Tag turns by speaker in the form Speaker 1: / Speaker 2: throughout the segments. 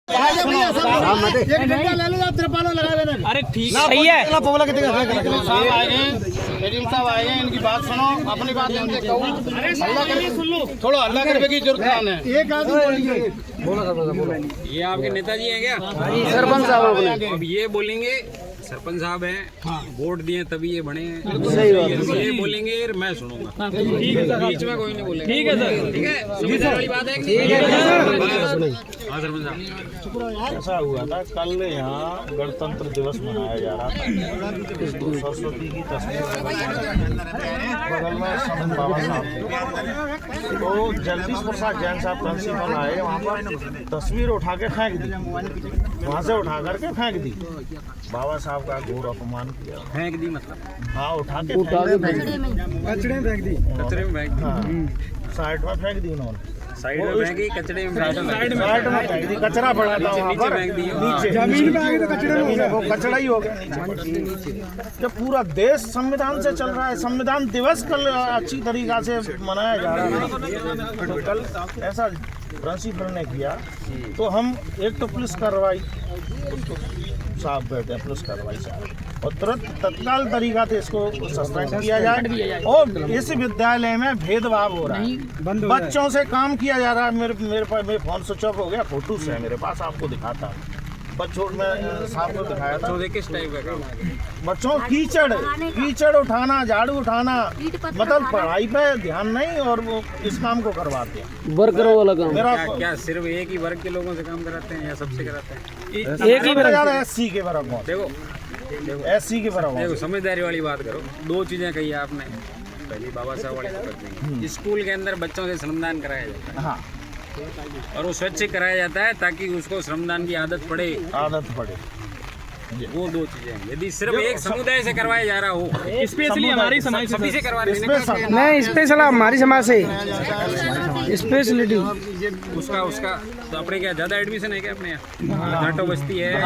Speaker 1: अरे ठीक सही है।
Speaker 2: साहब आए हैं, एडीएम साहब आए हैं, इनकी बात सुनो, अपनी बात इनसे कहो। हल्ला करके सुन लो, थोड़ा हल्ला करने की जरूरत नहीं है। एक
Speaker 3: ये आपके नेताजी हैं क्या?
Speaker 2: सरपंच साहब
Speaker 3: अब ये बोलेंगे सरपंच साहब हैं, वोट दिए तभी ये बने हैं।
Speaker 2: सही बात है।
Speaker 3: ये बोलेंगे मैं सुनूंगा,
Speaker 1: ठीक है सर,
Speaker 3: बीच में कोई नहीं बोलेगा।
Speaker 1: ठीक है सर,
Speaker 3: ठीक है, समझदार वाली बात है। हाँ सरपंच साहब,
Speaker 4: ऐसा हुआ था कल यहाँ गणतंत्र दिवस मनाया जा रहा था। सरस्वती की तस्वीर बगल में समन बाबा साहब थे, तो जगदीश प्रसाद जैन साहब प्रिंसिपल आए, वहाँ पर तस्वीर उठा के फेंक दी, वहाँ से उठा करके फेंक दी। बाबा साहब का घोर अपमान किया।
Speaker 3: फेंक दी मतलब?
Speaker 4: हाँ, उठा के
Speaker 2: कचड़े में फेंक दी।
Speaker 3: कचरे में फेंक दी।
Speaker 4: हाँ, साइड में फेंक दी उन्होंने।
Speaker 3: साइड में फेंकी, कचरे में फेंक दी।
Speaker 4: साइड में फेंक दी, कचरा पड़ा था वहाँ पर,
Speaker 3: फेंक दी।
Speaker 4: नीचे जमीन में आगे तो कचरे में वो कचरा ही हो गया नीचे। जब पूरा देश संविधान से चल रहा है, संविधान दिवस कल अच्छी तरीका से मनाया जा रहा है, तो कल ऐसा प्रिंसिपल ने किया, तो हम एक तो पुलिस कार्रवाई, साहब बैठे हैं पुलिस कार्रवाई साहब, और तुरंत तत्काल तरीका से इसको सस्पेंड किया जाए। और इस विद्यालय में भेदभाव हो रहा है, बच्चों से काम किया जा रहा है। मेरे पास मेरे फोन स्विच ऑफ हो गया, फोटोज है मेरे पास, आपको दिखाता हूँ। बच्चों में साहब को दिखाया था,
Speaker 3: तो किस टाइप का काम?
Speaker 4: बच्चों कीचड़ उठाना, झाड़ू उठाना, मतलब पढ़ाई पे ध्यान नहीं, और वो इस काम को करवाते हैं।
Speaker 2: वर्करों वाला काम।
Speaker 4: मेरा
Speaker 3: क्या सिर्फ एक ही वर्ग के लोगों से काम कराते हैं या सबसे कराते हैं?
Speaker 2: एक ही वर्ग।
Speaker 4: SC के बराबर,
Speaker 3: देखो
Speaker 4: SC के बराबर।
Speaker 3: देखो, समझदारी वाली बात करो। दो चीजें कही आपने, पहली बाबा साहब वाली तो कर देंगे। स्कूल के अंदर बच्चों से श्रमदान कराया जाता है,
Speaker 4: हाँ,
Speaker 3: और वो स्वैच्छिक कराया जाता है ताकि उसको श्रमदान की आदत पड़े। वो दो चीजें हैं। यदि सिर्फ एक समुदाय से करवाया जा रहा हो,
Speaker 1: स्पेशली हमारी समाज से
Speaker 3: सभी से करवा रहे हैं,
Speaker 2: नहीं, स्पेशल हमारी समाज से स्पेशलिटी
Speaker 3: उसका तो अपने क्या ज्यादा एडमिशन है क्या अपने यहाँ? घाटो बस्ती है,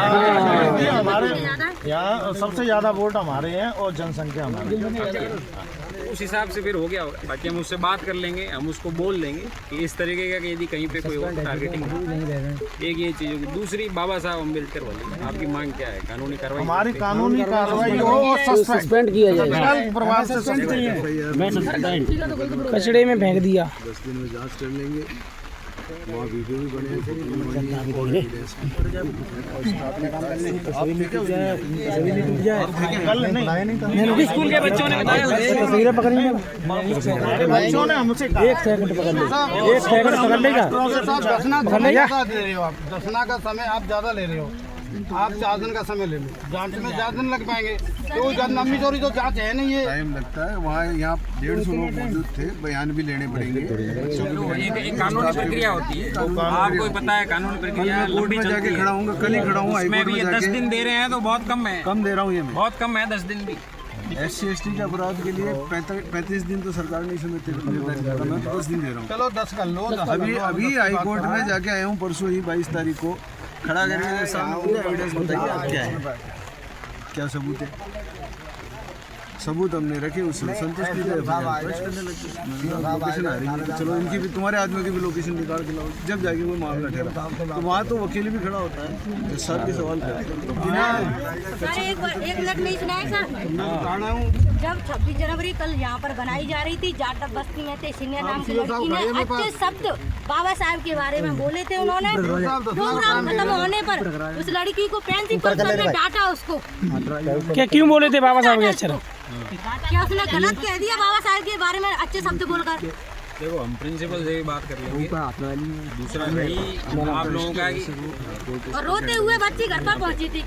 Speaker 4: हमारे यहाँ सबसे ज्यादा वोट हमारे हैं और जनसंख्या हमारी।
Speaker 3: उस हिसाब से फिर हो गया होगा। बाकी हम उससे बात कर लेंगे, हम उसको बोल देंगे कि इस तरीके का कि यदि कहीं पे कोई और टारगेटिंग हो। एक ये चीज़ होगी। दूसरी, बाबा साहब अम्बेडकर वाली आपकी मांग क्या है? कानूनी कार्रवाई?
Speaker 4: हमारी कानूनी कार्रवाई हो और सस्पेंड किया जाए, प्रभाव से
Speaker 2: कचड़े में फेंक दिया।
Speaker 5: 10 दिन में जांच कर लेंगे, वहाँ वीडियो भी बने,
Speaker 1: स्कूल के बच्चों ने बताया,
Speaker 4: बच्चों ने हमसे कहा,
Speaker 2: 1 सेकंड पकड़ लेगा। दसना का समय आप ज्यादा ले रहे हो, आप 4 दिन का समय ले लो, जांच में 4 दिन लग पाएंगे। तो लंबी चौड़ी तो जांच है नहीं, ये
Speaker 5: टाइम लगता है। वहाँ यहाँ 150 लोग मौजूद थे, बयान भी लेने पड़ेंगे।
Speaker 3: एक कानूनी प्रक्रिया होती है, आपको पता है कानूनी प्रक्रिया लंबी
Speaker 5: मैं
Speaker 3: चलती
Speaker 5: जाके
Speaker 3: है।
Speaker 5: खड़ा हूँ, कल ही खड़ा हूँ
Speaker 3: इसमें
Speaker 5: हाईकोर्ट
Speaker 3: भी
Speaker 5: में
Speaker 3: ये 10
Speaker 5: जाके।
Speaker 3: दिन दे रहे हैं तो बहुत कम है,
Speaker 5: कम दे रहा हूँ ये मैं।
Speaker 3: बहुत कम है 10 दिन भी।
Speaker 5: SC/ST के अपराध के लिए 35 दिन तो सरकार नहीं समझती, मैं 10 दिन दे रहा हूँ।
Speaker 2: चलो 10 कर लो।
Speaker 5: अभी हाईकोर्ट में जाके आया हूँ, परसों ही 22 तारीख को खड़ा करके मेरे सामने एविडेंस बताइए आप क्या है, क्या सबूत है। सबूत हमने रखे, उससे संतुष्ट नहीं थे, लोकेशन आ रही है, तो चलो इनकी भी, तुम्हारे आदमी की भी लोकेशन निकाल के लाओ। जब जाके कोई मामला ठहरा तो वहाँ तो वकील भी खड़ा होता है, 10 साल के सवाल करते हैं।
Speaker 6: एक मिनट नहीं सुनाए सर। जब 26 जनवरी कल यहाँ पर बनाई जा रही थी, जाटव बस्ती में थे, सिन्हा नाम की लड़की ने अच्छे शब्द बाबा साहब के बारे में बोले थे उन्होंने। प्रोग्राम खत्म होने पर उस लड़की को प्रिंसिपल सर ने डांटा उसको।
Speaker 2: क्या क्यों बोले थे बाबा साहब के अक्षर?
Speaker 6: क्या उसने गलत कह दिया बाबा साहब के बारे में अच्छे शब्द बोलकर?
Speaker 3: देखो, हम प्रिंसिपल से भी बात कर लेंगे। दूसरा रही आप लोगों का
Speaker 6: और रोते हुए बच्ची घर पर पहुंची थी,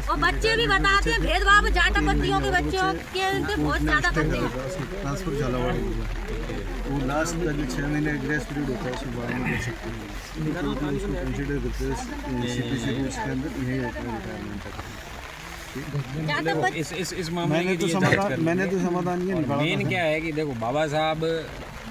Speaker 6: और बच्चे भी बताते हैं भेदभाव जाटव बस्तियों के बच्चों के बहुत ज्यादा करते हैं।
Speaker 5: ट्रांसफर झाला हुआ है, वो लास्ट का जो 6 महीने ग्रेस पीरियड होता है उसको बाद में कर सकते हैं, उसको कंसिडर करते हैं CPC रूल्स के अंदर, यही होता है रिटायरमेंट तक।
Speaker 3: इस मामले के लिए
Speaker 5: मैंने तो समाधान ये निकाला।
Speaker 3: मेन क्या है कि देखो, बाबा साहब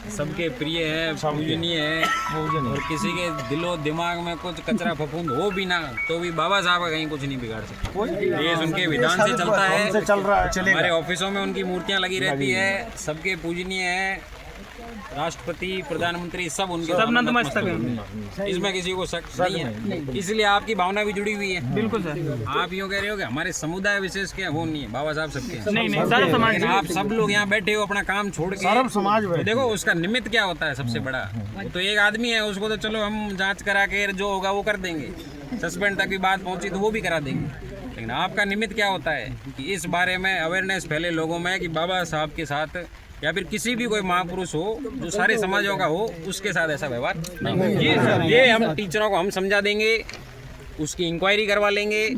Speaker 3: सबके प्रिय है, पूजनीय है, और किसी के दिलो दिमाग में कुछ कचरा फफूंद हो भी ना तो भी बाबा साहब का कहीं कुछ नहीं बिगाड़ सकते। ये उनके विधान से चलता है,
Speaker 4: चल रहा है,
Speaker 3: हमारे ऑफिसों में उनकी मूर्तियां लगी रहती है, सबके पूजनीय है, राष्ट्रपति प्रधानमंत्री सब उनके
Speaker 1: सब नतमस्तक हैं।
Speaker 3: इसमें किसी को शक नहीं है, इसलिए आपकी भावना भी जुड़ी हुई है।
Speaker 1: बिल्कुल सर।
Speaker 3: आप यूँ कह रहे हो कि हमारे समुदाय विशेष के वो नहीं है, बाबा साहब सबके हैं।
Speaker 1: नहीं सारा समाज।
Speaker 3: लेकिन आप सब लोग यहाँ बैठे हो अपना काम छोड़ के,
Speaker 4: सर्व समाज
Speaker 3: तो देखो उसका निमित्त क्या होता है सबसे बड़ा। वो तो एक आदमी है, उसको तो चलो हम जांच करा के जो होगा वो कर देंगे, सस्पेंड तक भी बात पहुंची तो वो भी करा देंगे। लेकिन आपका निमित्त क्या होता है कि इस बारे में अवेयरनेस फैले लोगों में कि बाबा साहब के साथ या फिर किसी भी कोई महापुरुष हो जो सारे समाजों का हो, उसके साथ ऐसा व्यवहार नहीं हो। ये हम टीचरों को हम समझा देंगे, उसकी इंक्वायरी करवा लेंगे।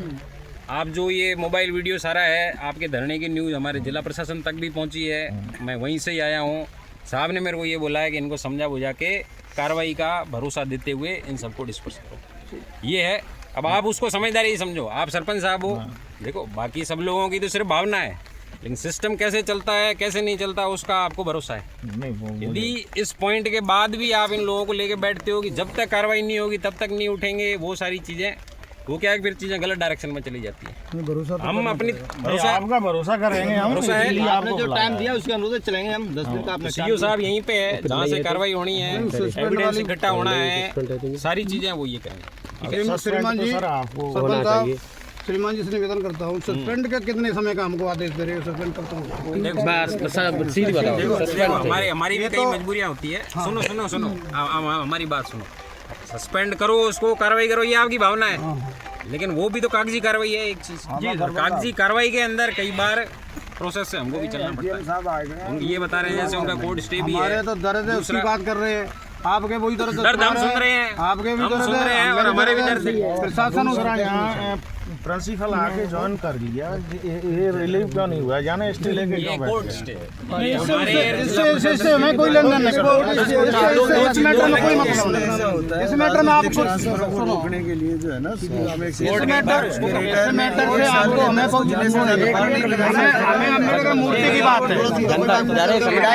Speaker 3: आप जो ये मोबाइल वीडियो सारा है, आपके धरने की न्यूज़ हमारे जिला प्रशासन तक भी पहुंची है, मैं वहीं से ही आया हूँ। साहब ने मेरे को ये बोला है कि इनको समझा बुझा के कार्रवाई का भरोसा देते हुए इन सबको डिस्पर्स करो। ये है, अब आप उसको समझदारी समझो। आप सरपंच साहब हो, देखो बाकी सब लोगों की तो सिर्फ भावना है, लेकिन सिस्टम कैसे चलता है कैसे नहीं चलता उसका आपको भरोसा है। यदि इस पॉइंट के बाद भी आप इन लोगों को लेके बैठते हो कि जब तक कार्रवाई नहीं होगी तब तक नहीं उठेंगे, वो सारी चीज़ें, वो क्या है फिर चीज़ें गलत डायरेक्शन में चली जाती है। हम अपनी भरोसा,
Speaker 4: आपका भरोसा करेंगे हम,
Speaker 3: भरोसा है।
Speaker 4: इसलिए आपको
Speaker 2: जो टाइम दिया उसके अनुसार चलेंगे हम। 10 दिन का आपने
Speaker 3: सीओ साहब यहीं पे है, जहाँ से कार्रवाई होनी है, एविडेंस इकट्ठा होना है, सारी चीज़ें वो ये करेंगे।
Speaker 2: श्रीमान जी,
Speaker 4: सर आपको
Speaker 2: सरपंच साहब, श्रीमान जी से निवेदन करता हूँ, सस्पेंड का कितने समय का हमको आदेश दे रहे हो? सस्पेंड करता हूँ।
Speaker 3: देखो हमारी भी कई मजबूरियाँ होती है। सुनो हमारी बात सुनो। सस्पेंड करो उसको, कार्रवाई करो, ये आपकी भावना है, लेकिन वो भी तो कागजी कार्रवाई है एक चीज। कागजी कार्रवाई के अंदर कई बार प्रोसेस से हमको भी चलना पड़ता है। हम ये बता रहे हैं जैसे उनका कोर्ट स्टे भी है।
Speaker 2: हमारे तो दर्द है, उसकी बात कर रहे हैं। आपके वही दर्द
Speaker 3: हम सुन रहे हैं,
Speaker 2: आपके भी
Speaker 3: हम
Speaker 2: दर्द
Speaker 3: सुन रहे हैं और हमारे भी दर्द है।
Speaker 2: प्रशासन
Speaker 4: यहाँ प्रिंसिपल आके ज्वाइन कर लिया, ये रिलीव क्यों नहीं हुआ? जाने स्टे लेके
Speaker 3: ये
Speaker 4: क्यों
Speaker 3: कोर्ट
Speaker 4: बैठे?
Speaker 3: स्टे
Speaker 2: इससे हमें कोई लेन देन नहीं। इस मैटर में कोई मतलब नहीं। इस मैटर में आपको
Speaker 5: रोकने के लिए जो है ना,
Speaker 2: इस मैटर से आपको हमें मूर्ति की बात है।